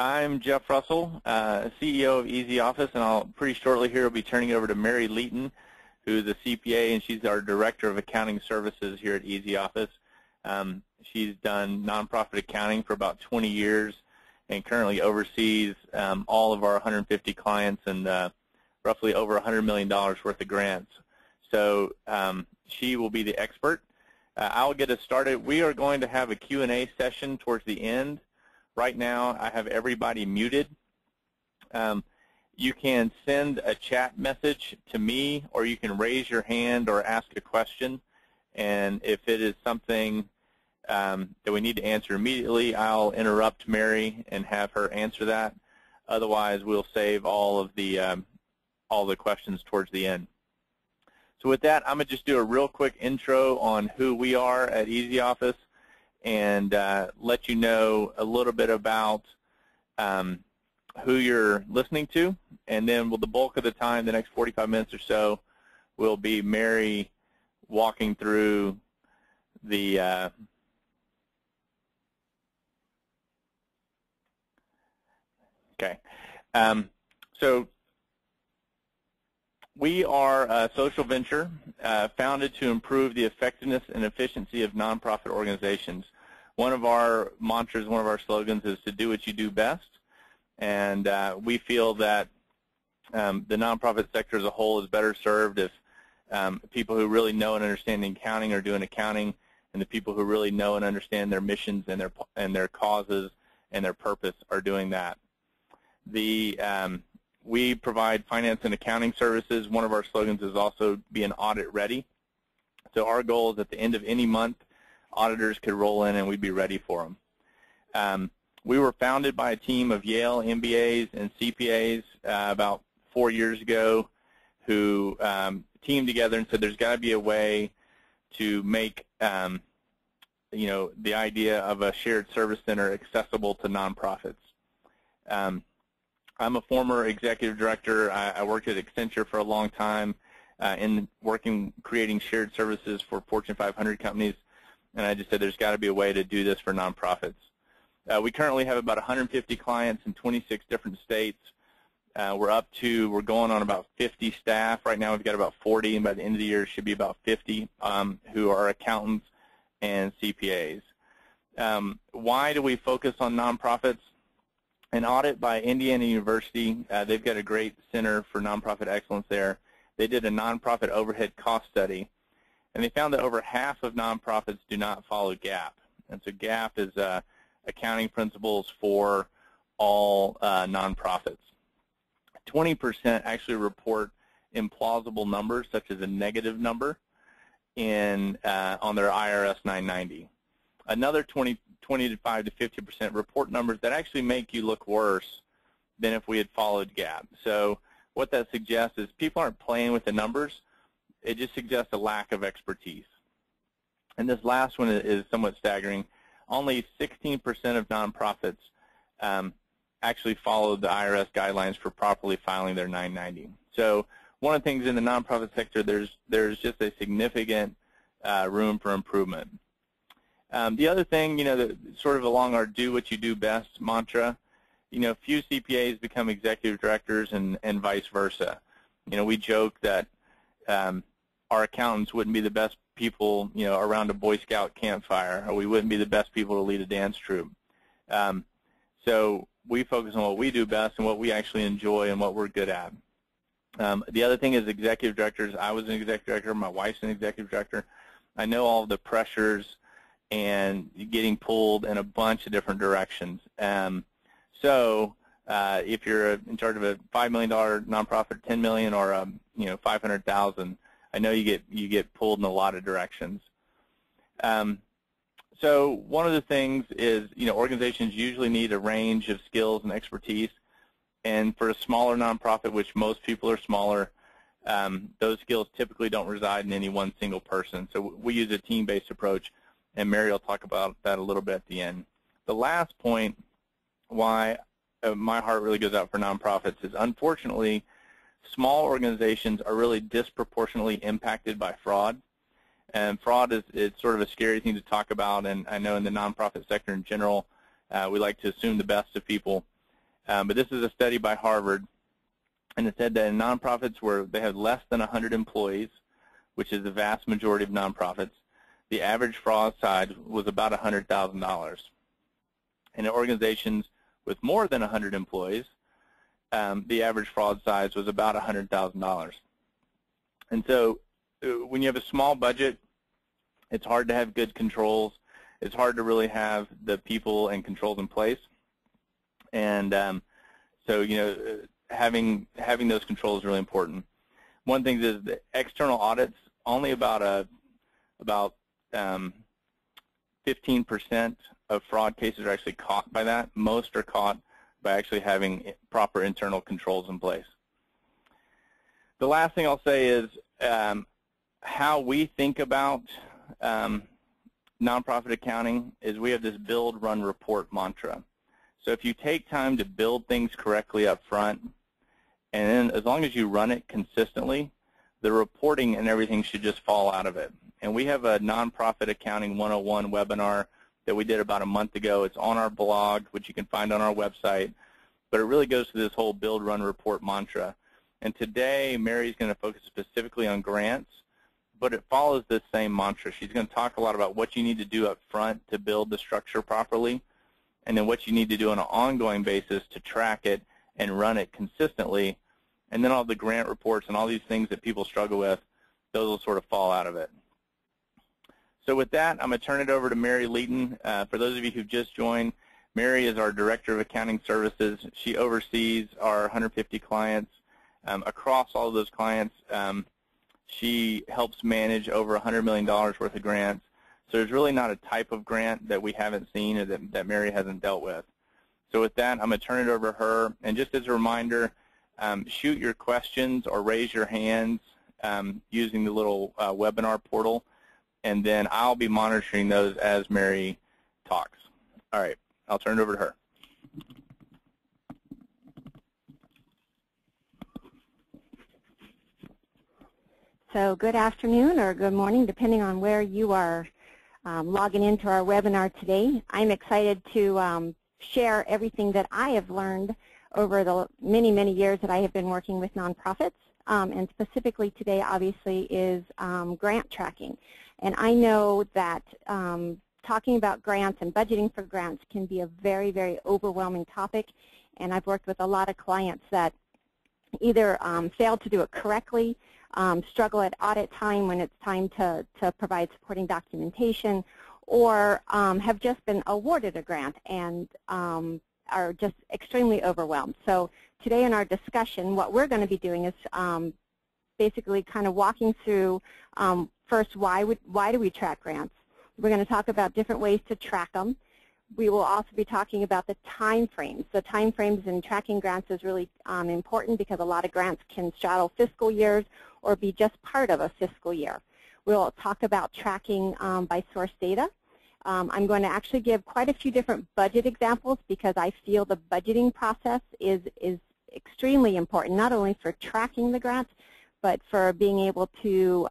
I'm Jeff Russell, CEO of Easy Office, and I'll pretty shortly here will be turning over to Mary Leeton, who's a CPA, and she's our Director of Accounting Services here at Easy Office. She's done nonprofit accounting for about 20 years and currently oversees all of our 150 clients and roughly over $100 million worth of grants. So she will be the expert. I'll get us started. We are going to have a Q&A session towards the end. Right now, I have everybody muted. You can send a chat message to me, or you can raise your hand or ask a question. And if it is something that we need to answer immediately, I'll interrupt Mary and have her answer that. Otherwise, we'll save all the questions towards the end. So with that, I'm going to just do a real quick intro on who we are at Easy Office and let you know a little bit about who you're listening to. And then with the bulk of the time, the next 45 minutes or so, will be Mary walking through the so we are a social venture founded to improve the effectiveness and efficiency of nonprofit organizations. One of our mantras, one of our slogans is to do what you do best. And we feel that the nonprofit sector as a whole is better served if people who really know and understand accounting are doing accounting, and the people who really know and understand their missions and their causes and their purpose are doing that. We provide finance and accounting services. One of our slogans is also being audit ready. So our goal is at the end of any month, auditors could roll in and we'd be ready for them. We were founded by a team of Yale MBAs and CPAs about 4 years ago who teamed together and said there's got to be a way to make the idea of a shared service center accessible to nonprofits. I'm a former executive director. I worked at Accenture for a long time in creating shared services for Fortune 500 companies, and I just said there's got to be a way to do this for nonprofits. We currently have about 150 clients in 26 different states. We're going on about 50 staff. Right now we've got about 40, and by the end of the year it should be about 50 who are accountants and CPAs. Why do we focus on nonprofits? An audit by Indiana University, they've got a great center for nonprofit excellence there. They did a nonprofit overhead cost study, and they found that over half of nonprofits do not follow GAAP. And so GAAP is accounting principles for all nonprofits. 20% actually report implausible numbers, such as a negative number, on their IRS 990. Another 25 to 50% report numbers that actually make you look worse than if we had followed GAAP. So what that suggests is people aren't playing with the numbers. It just suggests a lack of expertise. And this last one is somewhat staggering. Only 16% of nonprofits actually follow the IRS guidelines for properly filing their 990. So one of the things in the nonprofit sector, there's just a significant room for improvement. The other thing, sort of along our do what you do best mantra, few CPAs become executive directors and vice versa. We joke that our accountants wouldn't be the best people, around a Boy Scout campfire, or we wouldn't be the best people to lead a dance troupe. So we focus on what we do best and what we actually enjoy and what we're good at. The other thing is executive directors. I was an executive director. My wife's an executive director. I know all of the pressures and getting pulled in a bunch of different directions. So if you're in charge of a $5 million nonprofit, $10 million, or $500,000, I know you get pulled in a lot of directions. So one of the things is, organizations usually need a range of skills and expertise, and for a smaller nonprofit, which most people are smaller, those skills typically don't reside in any one single person. So we use a team-based approach, and Mary will talk about that a little bit at the end. The last point why my heart really goes out for nonprofits is, unfortunately, small organizations are really disproportionately impacted by fraud. And fraud is sort of a scary thing to talk about, and I know in the nonprofit sector in general, we like to assume the best of people. But this is a study by Harvard, and it said that in nonprofits where they have less than 100 employees, which is the vast majority of nonprofits, the average fraud size was about $100,000. And in organizations with more than 100 employees, the average fraud size was about $100,000. And so when you have a small budget, it's hard to have good controls. It's hard to really have the people and controls in place. And so, having those controls is really important. One thing is the external audits, only about 15% of fraud cases are actually caught by that. Most are caught by actually having proper internal controls in place. The last thing I'll say is how we think about nonprofit accounting is we have this build, run, report mantra. So if you take time to build things correctly up front, and then as long as you run it consistently, the reporting and everything should just fall out of it. And we have a Nonprofit Accounting 101 webinar that we did about a month ago. It's on our blog, which you can find on our website. But it really goes to this whole build, run, report mantra. And today, Mary's going to focus specifically on grants, but it follows this same mantra. She's going to talk a lot about what you need to do up front to build the structure properly, and then what you need to do on an ongoing basis to track it and run it consistently. And then all the grant reports and all these things that people struggle with, those will sort of fall out of it. So with that, I'm going to turn it over to Mary Leeton. For those of you who've just joined, Mary is our Director of Accounting Services. She oversees our 150 clients. Across all of those clients, she helps manage over $100 million worth of grants. So there's really not a type of grant that we haven't seen or that Mary hasn't dealt with. So with that, I'm going to turn it over to her. And just as a reminder, shoot your questions or raise your hands using the little webinar portal, and then I'll be monitoring those as Mary talks. All right, I'll turn it over to her. So good afternoon or good morning, depending on where you are logging into our webinar today. I'm excited to share everything that I have learned over the many, many years that I have been working with nonprofits, and specifically today, obviously, is grant tracking. And I know that talking about grants and budgeting for grants can be a very, very overwhelming topic, and I've worked with a lot of clients that either fail to do it correctly, struggle at audit time when it's time to provide supporting documentation, or have just been awarded a grant and are just extremely overwhelmed. So today in our discussion, what we're going to be doing is basically kind of walking through first, why do we track grants? We're going to talk about different ways to track them. We will also be talking about the time frames. The time frames in tracking grants is really important because a lot of grants can straddle fiscal years or be just part of a fiscal year. We'll talk about tracking by source data. I'm going to actually give quite a few different budget examples because I feel the budgeting process is extremely important, not only for tracking the grants, but for being able to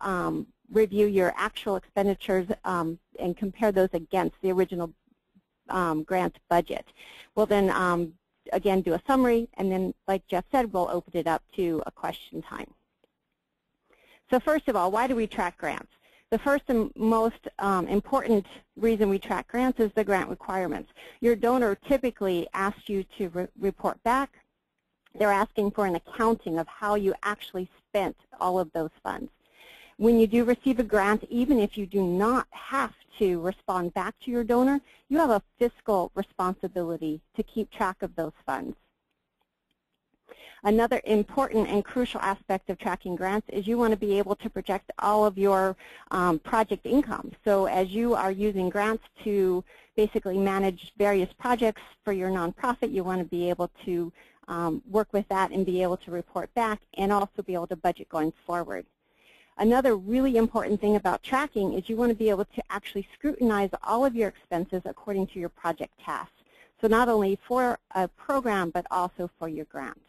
review your actual expenditures and compare those against the original grant budget. We'll then, again, do a summary, and then, like Jeff said, we'll open it up to a question time. So first of all, why do we track grants? The first and most important reason we track grants is the grant requirements. Your donor typically asks you to report back. They're asking for an accounting of how you actually spent all of those funds. When you do receive a grant, even if you do not have to respond back to your donor, you have a fiscal responsibility to keep track of those funds. Another important and crucial aspect of tracking grants is you want to be able to project all of your project income. So as you are using grants to basically manage various projects for your nonprofit, you want to be able to work with that and be able to report back and also be able to budget going forward. Another really important thing about tracking is you want to be able to actually scrutinize all of your expenses according to your project tasks. So not only for a program, but also for your grant.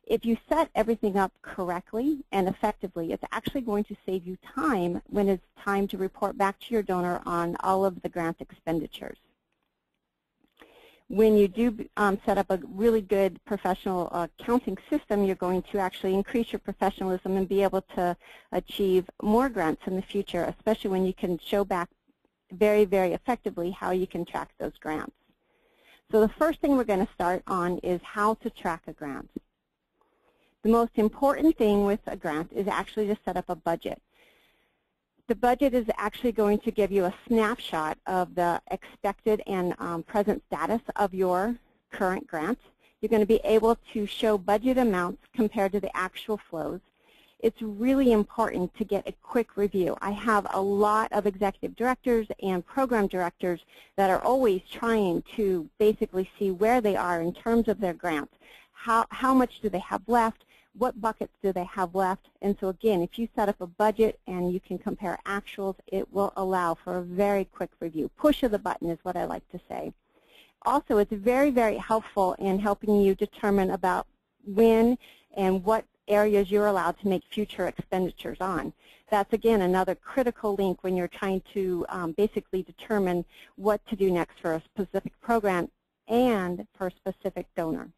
If you set everything up correctly and effectively, it's actually going to save you time when it's time to report back to your donor on all of the grant expenditures. When you do set up a really good professional accounting system, you're going to actually increase your professionalism and be able to achieve more grants in the future, especially when you can show back very, very effectively how you can track those grants. So the first thing we're going to start on is how to track a grant. The most important thing with a grant is actually to set up a budget. The budget is actually going to give you a snapshot of the expected and present status of your current grant. You're going to be able to show budget amounts compared to the actual flows. It's really important to get a quick review. I have a lot of executive directors and program directors that are always trying to basically see where they are in terms of their grants. How much do they have left? What buckets do they have left? And so again, if you set up a budget and you can compare actuals, it will allow for a very quick review. Push of the button is what I like to say. Also, it's very, very helpful in helping you determine about when and what areas you're allowed to make future expenditures on. That's, again, another critical link when you're trying to basically determine what to do next for a specific program and for a specific donor.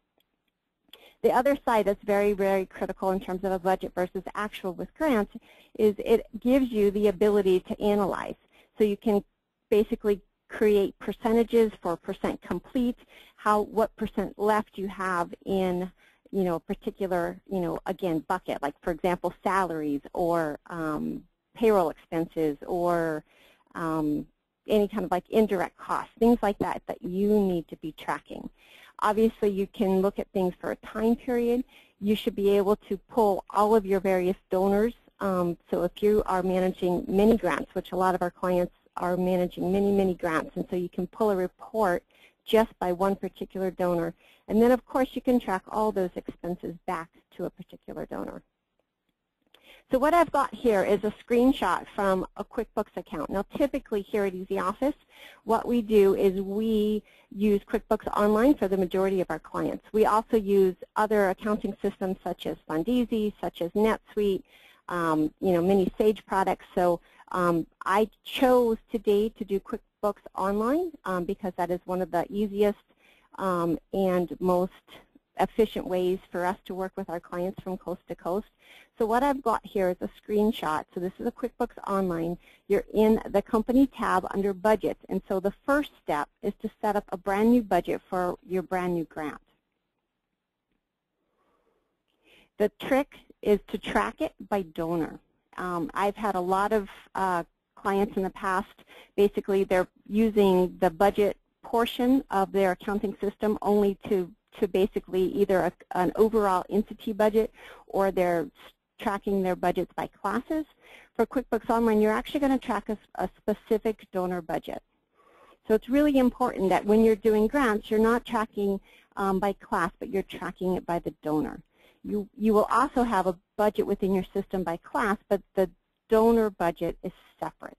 The other side that's very, very critical in terms of a budget versus actual with grants is it gives you the ability to analyze. So you can basically create percentages for percent complete, what percent left you have in a particular, again, bucket, like, for example, salaries or payroll expenses or any kind of like indirect costs, things like that that you need to be tracking. Obviously, you can look at things for a time period. You should be able to pull all of your various donors. So if you are managing many grants, which a lot of our clients are managing many, many grants, and so you can pull a report just by one particular donor. And then, of course, you can track all those expenses back to a particular donor. So what I've got here is a screenshot from a QuickBooks account. Now, typically here at EasyOffice, what we do is we use QuickBooks Online for the majority of our clients. We also use other accounting systems such as Fundeasy, such as NetSuite, many Sage products. So I chose today to do QuickBooks Online because that is one of the easiest and most efficient ways for us to work with our clients from coast to coast. So what I've got here is a screenshot. So this is a QuickBooks Online. You're in the Company tab under Budgets. And so the first step is to set up a brand new budget for your brand new grant. The trick is to track it by donor. I've had a lot of clients in the past, basically they're using the budget portion of their accounting system only to basically either an overall entity budget or they're tracking their budgets by classes. For QuickBooks Online, you're actually going to track a specific donor budget. So it's really important that when you're doing grants, you're not tracking by class, but you're tracking it by the donor. You will also have a budget within your system by class, but the donor budget is separate.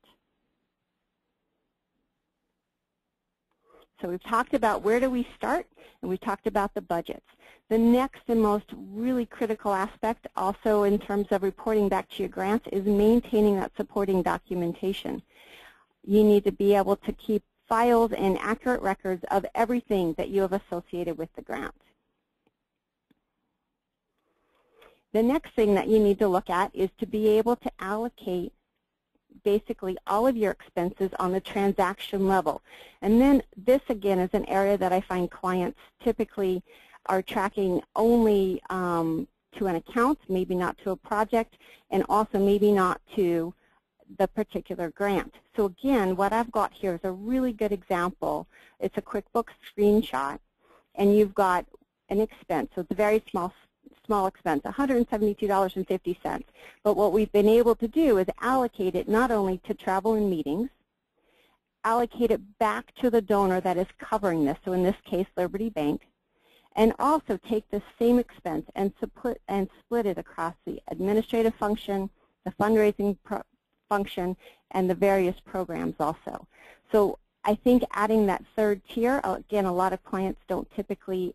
So we've talked about where do we start, and we've talked about the budgets. The next and most really critical aspect also in terms of reporting back to your grants is maintaining that supporting documentation. You need to be able to keep files and accurate records of everything that you have associated with the grant. The next thing that you need to look at is to be able to allocate basically all of your expenses on the transaction level. And then this, again, is an area that I find clients typically are tracking only to an account, maybe not to a project, and also maybe not to the particular grant. So again, what I've got here is a really good example. It's a QuickBooks screenshot, and you've got an expense. So it's a very small expense, $172.50. But what we've been able to do is allocate it not only to travel and meetings, allocate it back to the donor that is covering this, so in this case, Liberty Bank, and also take the same expense and split it across the administrative function, the fundraising function, and the various programs also. So I think adding that third tier, again, a lot of clients don't typically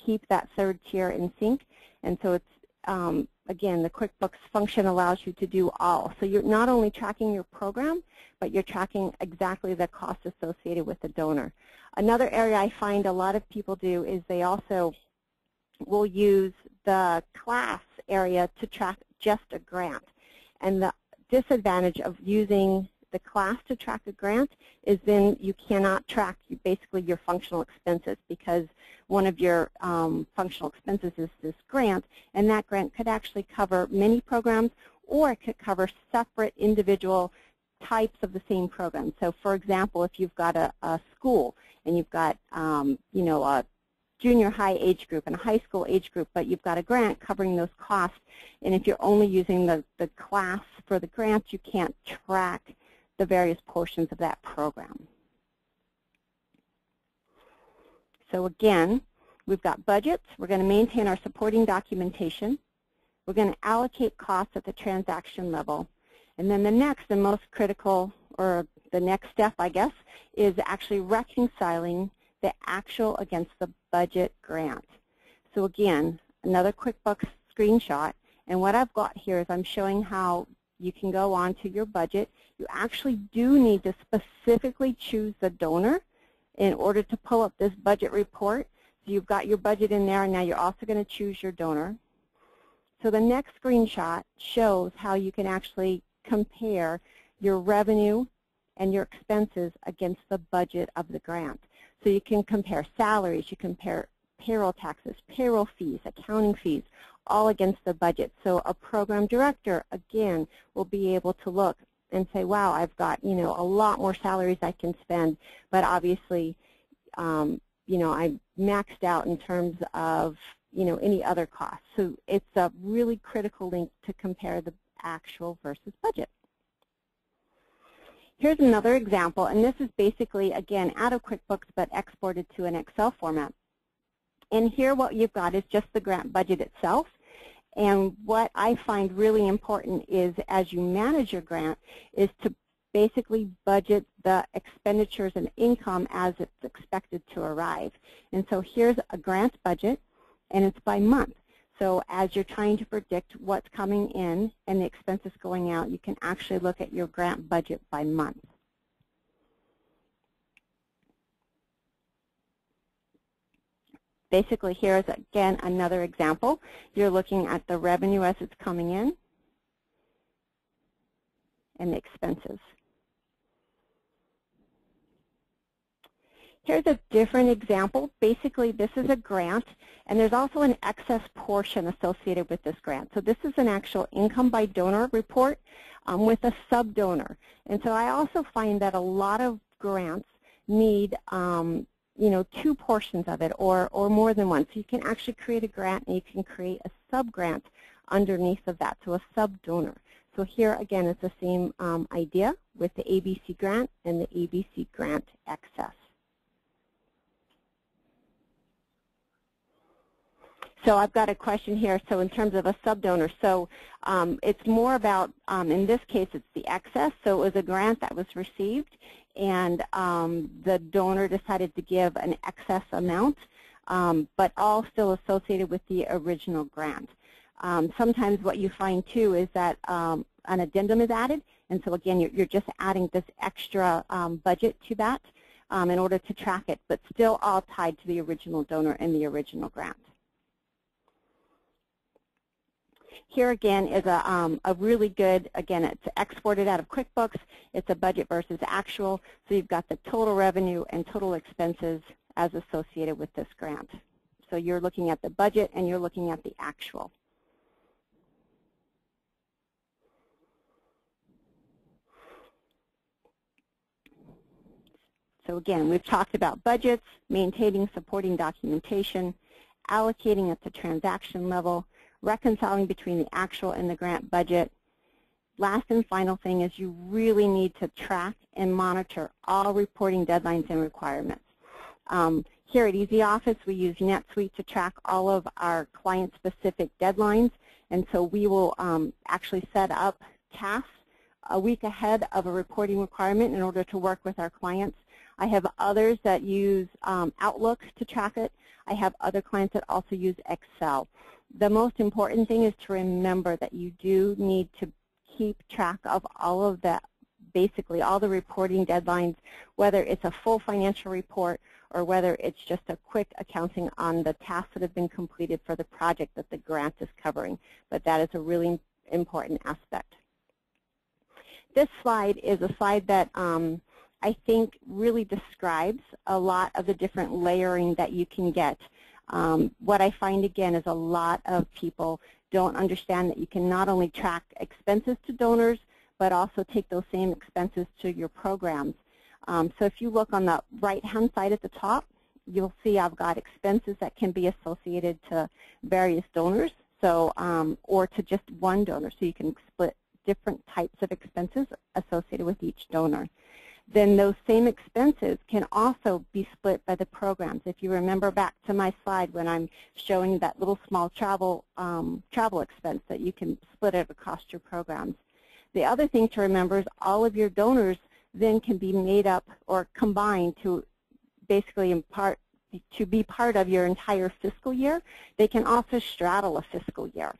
keep that third tier in sync, and so it's again, the QuickBooks function allows you to do all. So you're not only tracking your program, but you're tracking exactly the cost associated with the donor. Another area I find a lot of people do is they also will use the class area to track just a grant. And the disadvantage of using the class to track a grant is then you cannot track basically your functional expenses, because one of your functional expenses is this grant, and that grant could actually cover many programs, or it could cover separate individual types of the same program. So for example, if you've got a school and you've got you know, a junior high age group and a high school age group, but you've got a grant covering those costs, and if you're only using the class for the grant, you can't track the various portions of that program. So again, we've got budgets. We're going to maintain our supporting documentation. We're going to allocate costs at the transaction level. And then the next and most critical, or the next step, I guess, is actually reconciling the actual against the budget grant. So again, another QuickBooks screenshot. And what I've got here is I'm showing how you can go on to your budget. You actually do need to specifically choose the donor in order to pull up this budget report. So you've got your budget in there, and now you're also going to choose your donor. So the next screenshot shows how you can actually compare your revenue and your expenses against the budget of the grant. So you can compare salaries, you compare payroll taxes, payroll fees, accounting fees, all against the budget. So a program director, again, will be able to look and say, wow, I've got, you know, a lot more salaries I can spend, but obviously, you know, I'm maxed out in terms of, you know, any other costs. So it's a really critical link to compare the actual versus budget. Here's another example, and this is basically, again, out of QuickBooks but exported to an Excel format. And here what you've got is just the grant budget itself. And what I find really important is, as you manage your grant, is to basically budget the expenditures and income as it's expected to arrive. And so here's a grant budget, and it's by month. So as you're trying to predict what's coming in and the expenses going out, you can actually look at your grant budget by month. Basically, here's, again, another example. You're looking at the revenue as it's coming in and the expenses. Here's a different example. Basically, this is a grant, and there's also an excess portion associated with this grant. So this is an actual income by donor report with a sub-donor. And so I also find that a lot of grants need you know, two portions of it, or more than one. So you can actually create a grant, and you can create a sub-grant underneath of that, so a sub-donor. So here, again, it's the same idea with the ABC grant and the ABC grant excess. So I've got a question here. So in terms of a sub-donor, so it's more about, in this case, it's the excess. So it was a grant that was received, and the donor decided to give an excess amount, but all still associated with the original grant. Sometimes what you find, too, is that an addendum is added, and so, again, you're just adding this extra budget to that in order to track it, but still all tied to the original donor and the original grant. Here again is a really good, again, it's exported out of QuickBooks. It's a budget versus actual. So you've got the total revenue and total expenses as associated with this grant. So you're looking at the budget and you're looking at the actual. So again, we've talked about budgets, maintaining supporting documentation, allocating at the transaction level, reconciling between the actual and the grant budget. Last and final thing is you really need to track and monitor all reporting deadlines and requirements. Here at EasyOffice, we use NetSuite to track all of our client-specific deadlines, and so we will actually set up tasks a week ahead of a reporting requirement in order to work with our clients. I have others that use Outlook to track it. I have other clients that also use Excel. The most important thing is to remember that you do need to keep track of all of that, basically all the reporting deadlines, whether it's a full financial report or whether it's just a quick accounting on the tasks that have been completed for the project that the grant is covering. But that is a really important aspect. This slide is a slide that I think really describes a lot of the different layering that you can get. What I find again is a lot of people don't understand that you can not only track expenses to donors, but also take those same expenses to your programs. So if you look on the right-hand side at the top, you'll see I've got expenses that can be associated to various donors, so or to just one donor, so you can split different types of expenses associated with each donor. Then those same expenses can also be split by the programs. If you remember back to my slide when I'm showing that little small travel expense that you can split it across your programs. The other thing to remember is all of your donors then can be made up or combined to basically be part of your entire fiscal year. They can also straddle a fiscal year.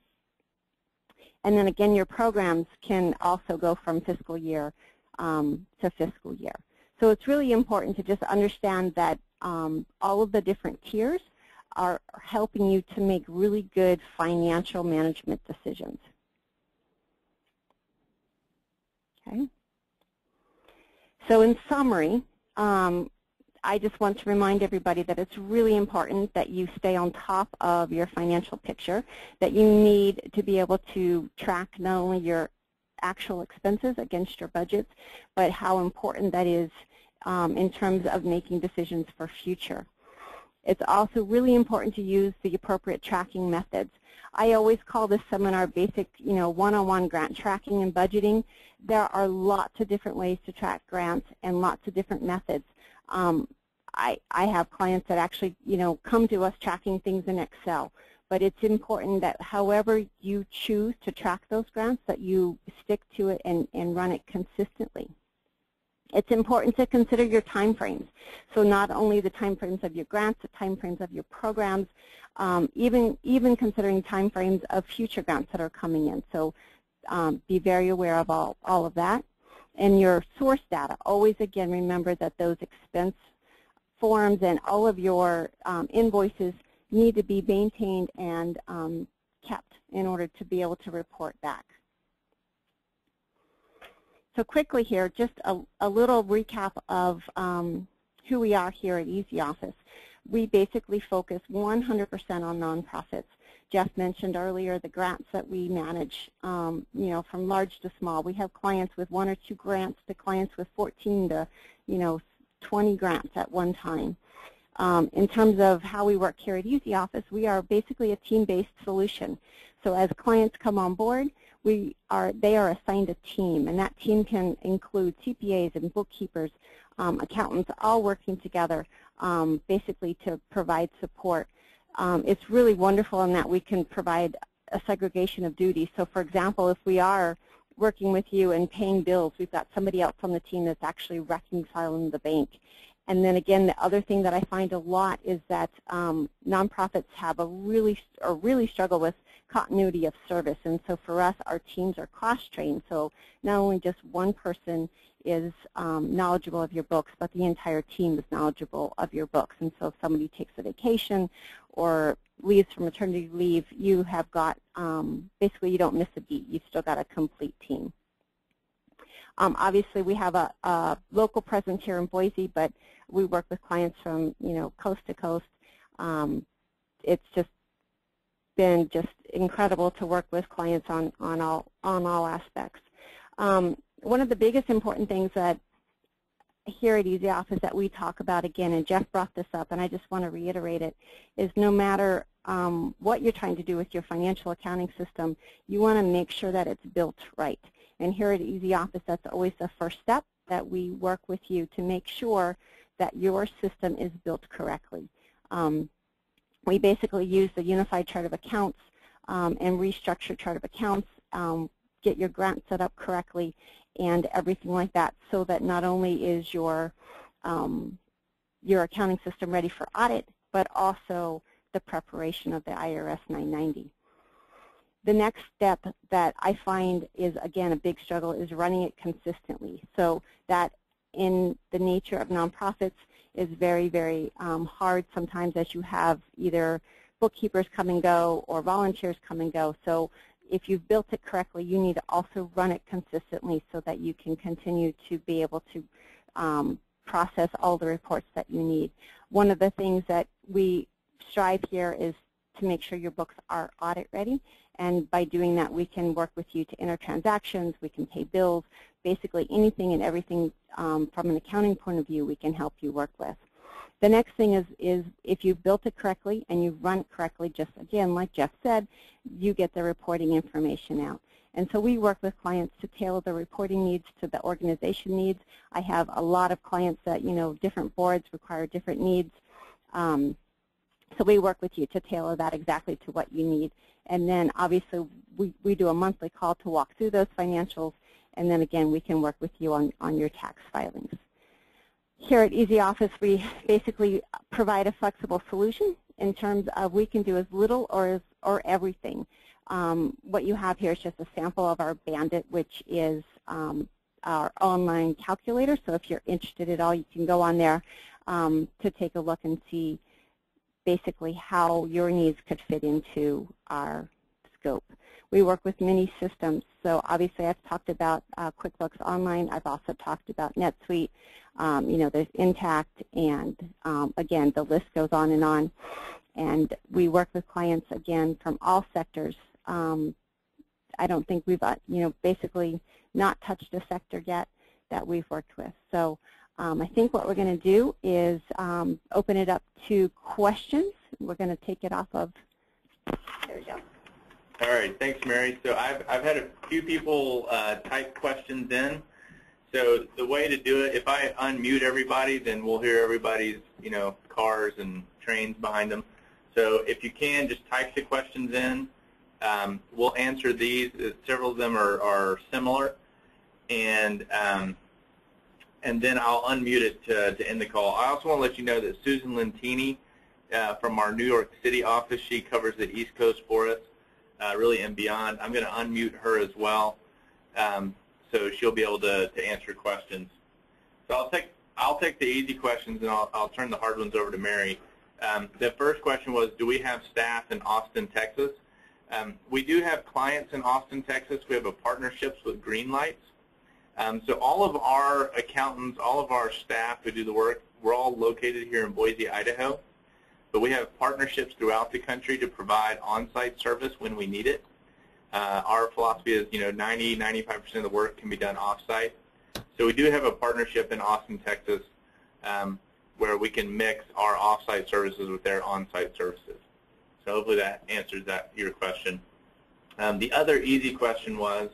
And then again, your programs can also go from fiscal year to fiscal year. So it's really important to just understand that all of the different tiers are helping you to make really good financial management decisions. Okay. So in summary, I just want to remind everybody that it's really important that you stay on top of your financial picture, that you need to be able to track not only your actual expenses against your budgets, but how important that is in terms of making decisions for future. It's also really important to use the appropriate tracking methods. I always call this seminar basic, one-on-one grant tracking and budgeting. There are lots of different ways to track grants and lots of different methods. I have clients that actually, come to us tracking things in Excel. But it's important that however you choose to track those grants, that you stick to it and run it consistently. It's important to consider your time frames. So not only the time frames of your grants, the time frames of your programs, even considering time frames of future grants that are coming in. So be very aware of all of that. And your source data, always again remember that those expense forms and all of your invoices need to be maintained and kept in order to be able to report back. So quickly here, just a little recap of who we are here at Easy Office. We basically focus 100% on nonprofits. Jeff mentioned earlier the grants that we manage, from large to small. We have clients with 1 or 2 grants to clients with 14 to 20 grants at one time. In terms of how we work here at Easy Office, we are basically a team-based solution. So as clients come on board, they are assigned a team, and that team can include CPAs and bookkeepers, accountants, all working together basically to provide support. It's really wonderful in that we can provide a segregation of duties. So for example, if we are working with you and paying bills, we've got somebody else on the team that's actually reconciling the bank. And then again, the other thing that I find a lot is that nonprofits have really struggle with continuity of service. And so for us, our teams are cross-trained. So not only just one person is knowledgeable of your books, but the entire team is knowledgeable of your books. And so if somebody takes a vacation or leaves for maternity leave, you have got, basically you don't miss a beat. You've still got a complete team. Obviously, we have a local presence here in Boise, but we work with clients from coast to coast. It's just been incredible to work with clients on all aspects. One of the biggest important things that here at Easy Office that we talk about again, and Jeff brought this up, and I just want to reiterate it, is no matter what you're trying to do with your financial accounting system, you want to make sure that it's built right. And here at Easy Office, that's always the first step, that we work with you to make sure that your system is built correctly. We basically use the Unified Chart of Accounts and restructure Chart of Accounts, get your grant set up correctly, and everything like that, so that not only is your accounting system ready for audit, but also the preparation of the IRS 990. The next step that I find is, again, a big struggle is running it consistently. So that in the nature of nonprofits is very, very hard sometimes, as you have either bookkeepers come and go or volunteers come and go. So if you've built it correctly, you need to also run it consistently so that you can continue to be able to process all the reports that you need. One of the things that we strive here is to make sure your books are audit ready, and by doing that we can work with you to enter transactions, we can pay bills, basically anything and everything from an accounting point of view we can help you work with. The next thing is if you've built it correctly and you've run it correctly, just again like Jeff said, you get the reporting information out. And so we work with clients to tailor the reporting needs to the organization needs. I have a lot of clients that, different boards require different needs. So we work with you to tailor that exactly to what you need. And then obviously we do a monthly call to walk through those financials, and then again we can work with you on your tax filings. Here at Easy Office, we basically provide a flexible solution in terms of we can do as little or everything. What you have here is just a sample of our Bandit, which is our online calculator. So if you're interested at all, you can go on there to take a look and see basically how your needs could fit into our scope. We work with many systems. So obviously I've talked about QuickBooks Online. I've also talked about NetSuite. There's Intact, and again, the list goes on. And we work with clients, again, from all sectors. I don't think we've, basically not touched a sector yet that we've worked with. So I think what we're going to do is open it up to questions. We're going to take it off of, there we go. All right, thanks, Mary. So I've had a few people type questions in. So the way to do it, if I unmute everybody, then we'll hear everybody's, cars and trains behind them. So if you can, just type the questions in. We'll answer these. Several of them are similar, and then I'll unmute it to end the call. I also want to let you know that Susan Lentini from our New York City office, she covers the East Coast for us, really and beyond. I'm going to unmute her as well, so she'll be able to answer questions. So I'll take the easy questions, and I'll turn the hard ones over to Mary. The first question was, do we have staff in Austin, Texas? We do have clients in Austin, Texas. We have a partnerships with Greenlights. So all of our accountants, all of our staff who do the work, we're all located here in Boise, Idaho. But we have partnerships throughout the country to provide on-site service when we need it. Our philosophy is, 90–95% of the work can be done off-site. So we do have a partnership in Austin, Texas, where we can mix our off-site services with their on-site services. So hopefully that answers your question. The other easy question was,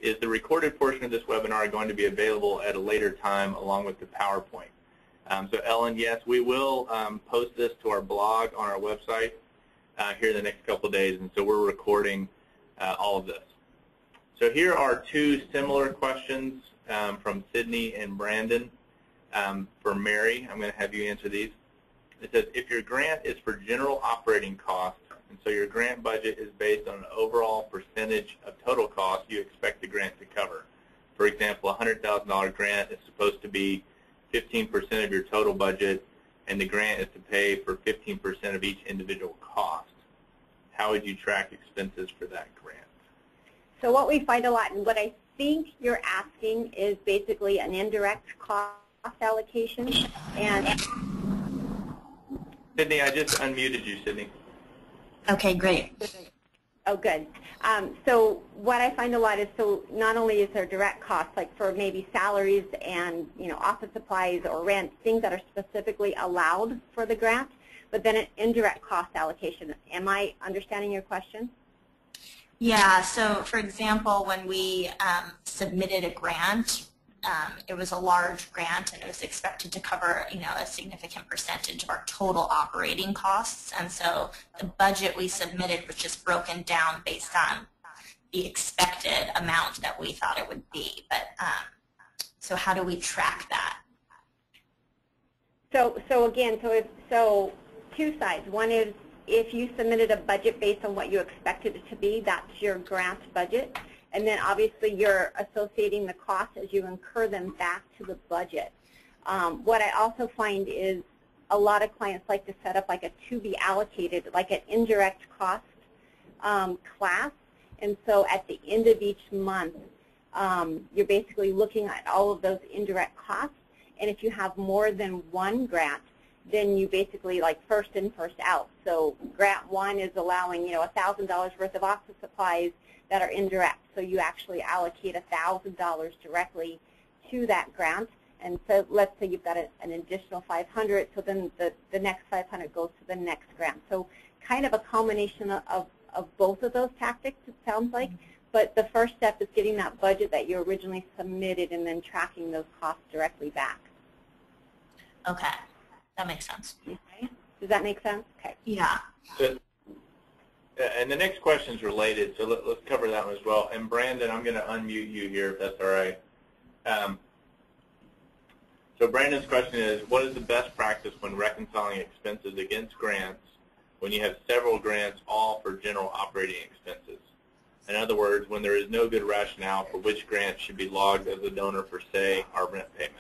is the recorded portion of this webinar going to be available at a later time along with the PowerPoint? So Ellen, yes, we will post this to our blog on our website here in the next couple of days, and so we're recording all of this. So here are two similar questions from Sydney and Brandon for Mary. I'm going to have you answer these. It says, if your grant is for general operating costs, and so your grant budget is based on an overall percentage of total cost you expect the grant to cover. For example, a $100,000 grant is supposed to be 15% of your total budget, and the grant is to pay for 15% of each individual cost. How would you track expenses for that grant? So what we find a lot, and what I think you're asking is basically an indirect cost allocation. And Sydney, I just unmuted you, Sydney. Okay, great. Oh, good. So what I find a lot is, so not only is there direct costs, like for maybe salaries and office supplies or rent, things that are specifically allowed for the grant, but then an indirect cost allocation. Am I understanding your question? Yeah. So, for example, when we submitted a grant, it was a large grant, and it was expected to cover, a significant percentage of our total operating costs. And so the budget we submitted was just broken down based on the expected amount that we thought it would be. But so how do we track that? So again, so two sides. One is if you submitted a budget based on what you expected it to be, that's your grant budget. And then obviously you're associating the costs as you incur them back to the budget. What I also find is a lot of clients like to set up like a to be allocated, like an indirect cost class. And so at the end of each month, you're basically looking at all of those indirect costs. And if you have more than one grant, then you basically like first in, first out. So grant one is allowing, $1,000 worth of office supplies that are indirect. So you actually allocate $1,000 directly to that grant. And so let's say you've got an additional 500, so then the next 500 goes to the next grant. So kind of a combination of both of those tactics, it sounds like. But the first step is getting that budget that you originally submitted and then tracking those costs directly back. Okay, that makes sense. Okay. Does that make sense? Okay. Yeah. And the next question is related, so let's cover that one as well. And Brandon, I'm going to unmute you here if that's all right. So Brandon's question is, what is the best practice when reconciling expenses against grants when you have several grants all for general operating expenses? In other words, when there is no good rationale for which grant should be logged as a donor for, say, our rent payment.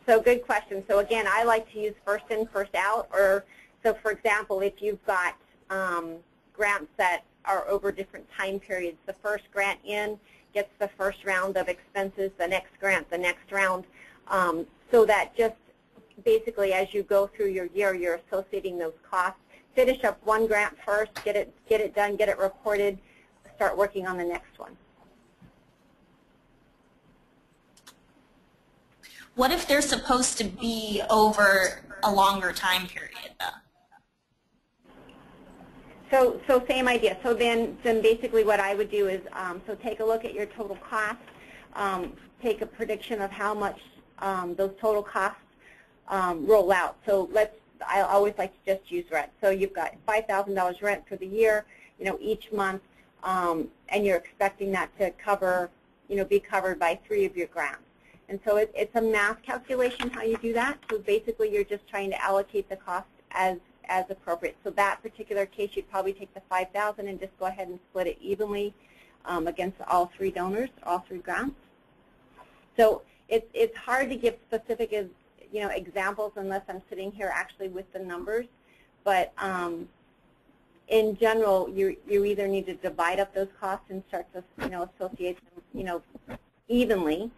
So good question. So again, I like to use first in, first out. Or so for example, if you've got grants that are over different time periods, the first grant in gets the first round of expenses, the next grant, the next round. So that just basically as you go through your year, you're associating those costs. Finish up one grant first, get it done, get it reported, start working on the next one. What if they're supposed to be over a longer time period, though? So same idea. So then basically what I would do is, so take a look at your total cost, take a prediction of how much those total costs roll out. So I always like to just use rent. So you've got $5,000 rent for the year, each month, and you're expecting that to cover, be covered by 3 of your grants. And so it's a math calculation how you do that. So basically you're just trying to allocate the cost as appropriate. So that particular case, you'd probably take the $5,000 and just go ahead and split it evenly against all 3 donors, all 3 grants. So it's hard to give specific examples unless I'm sitting here actually with the numbers. But in general, you either need to divide up those costs and start to associate them evenly.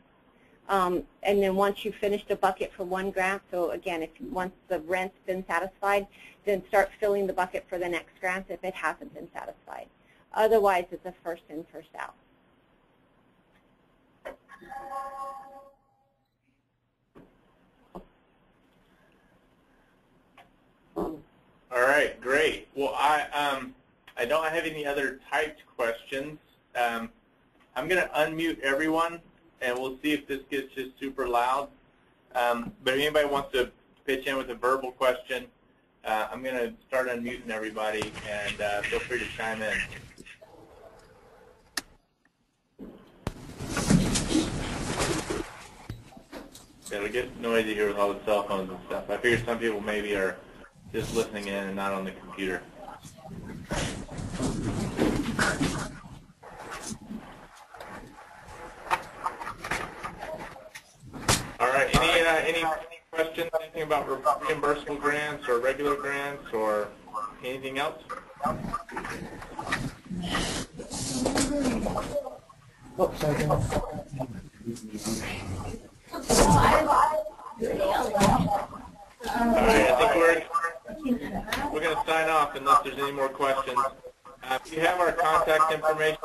And then once you finish the bucket for one grant, so again, once the rent's been satisfied, then start filling the bucket for the next grant if it hasn't been satisfied. Otherwise, it's a first in, first out. All right, great. Well, I don't have any other typed questions. I'm going to unmute everyone, and we'll see if this gets just super loud. But if anybody wants to pitch in with a verbal question, I'm going to start unmuting everybody, and feel free to chime in. It'll get noisy here with all the cell phones and stuff. I figure some people maybe are just listening in and not on the computer. All right, any questions, anything about reimbursable grants or regular grants or anything else? Oh, sorry. All right, I think we're going to sign off unless there's any more questions. If you have our contact information,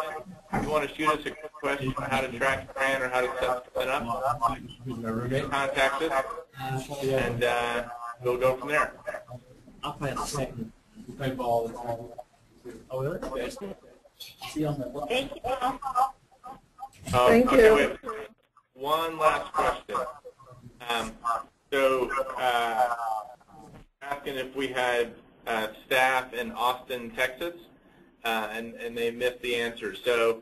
if you want to shoot us a quick question on how to track a grant or how to set something up, contact us, and we'll go from there. I'll play a second. We play ball. Oh, really? Okay. See you on the Thank you. Thank you. Wait. One last question. Asking if we had staff in Austin, Texas, and they missed the answer. So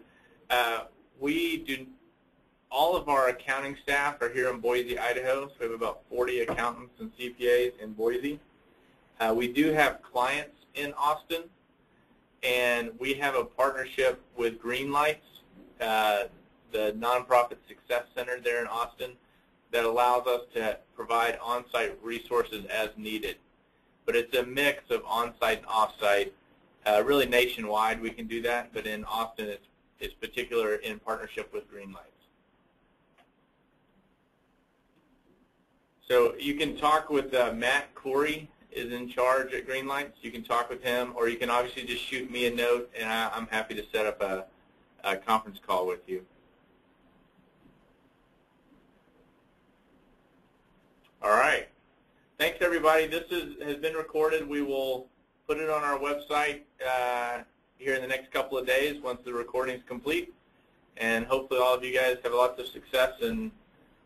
we do. All of our accounting staff are here in Boise, Idaho. So we have about 40 accountants and CPAs in Boise. We do have clients in Austin, and we have a partnership with Greenlights, the nonprofit success center there in Austin, that allows us to provide on-site resources as needed. But it's a mix of on-site and off-site. Really nationwide we can do that, but in Austin it's particular in partnership with Greenlights. So you can talk with Matt Corey is in charge at Greenlights. You can talk with him, or you can obviously just shoot me a note, and I'm happy to set up a conference call with you. All right. Thanks, everybody. This has been recorded. We will put it on our website here in the next couple of days once the recording is complete. And hopefully all of you guys have lots of success in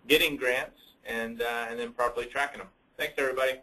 getting grants and then properly tracking them. Thanks, everybody.